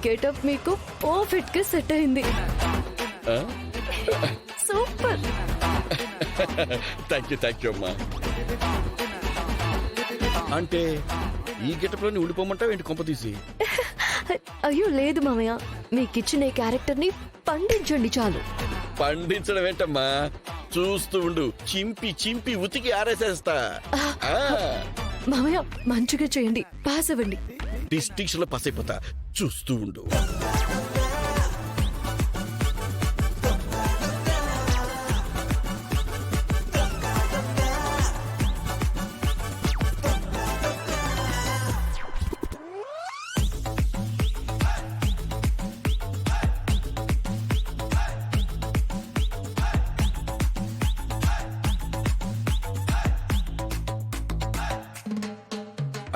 Getup మీకు perfect గా set అయింది. సూపర్. థ్యాంక్ యూ అమ్మా. అంటే ఈ గెటప్ లోని ఉండిపోమంటావు ఏంటి కొంప తీసి? అయ్యో లేదు మామయ్య, మీకిచ్చిన ఈ క్యారెక్టర్ ని పండించండి చాలు. పండించడం ఏంటమ్మా, చూస్తూ ఉండు, చింపి చింపి ఉతికి ఆరేసేస్తా. మామయ్య మంచిగా చేయండి, పాస్ అవ్వండి. డిస్టింక్షన్ లో పాస్ అయిపోతా, చూస్తూ ఉండు.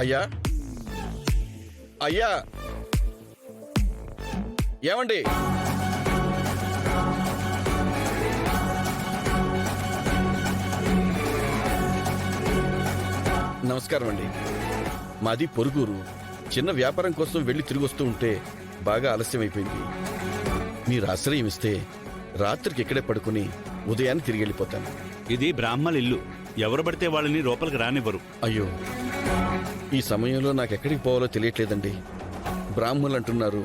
అయ్యా అయ్యా, ఏమండి? నమస్కారం అండి. మాది పొరుగురు. చిన్న వ్యాపారం కోసం వెళ్ళి తిరిగి వస్తూ ఉంటే బాగా ఆలస్యం అయిపోయింది. మీరు ఆశ్రయం ఇస్తే రాత్రికి ఇక్కడే పడుకుని ఉదయాన్ని తిరిగి వెళ్ళిపోతాను. ఇది బ్రాహ్మణ ఇల్లు, ఎవరు పడితే వాళ్ళని లోపలికి రానివ్వరు. అయ్యో, ఈ సమయంలో నాకెక్కడికి పోవాలో తెలియట్లేదండి. బ్రాహ్మణులు అంటున్నారు,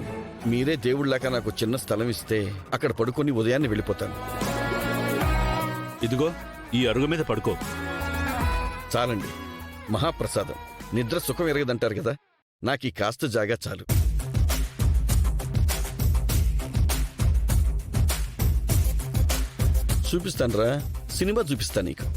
మీరే దేవుళ్లాగా నాకు చిన్న స్థలం ఇస్తే అక్కడ పడుకొని ఉదయాన్నే వెళ్ళిపోతాను. ఇదిగో ఈ అరుగు మీద పడుకో. చాలండి, మహాప్రసాదం. నిద్ర సుఖం ఎరగదంటారు కదా, నాకు ఈ కాస్త జాగా చాలు. చూపిస్తానురా, సినిమా చూపిస్తా నీకు.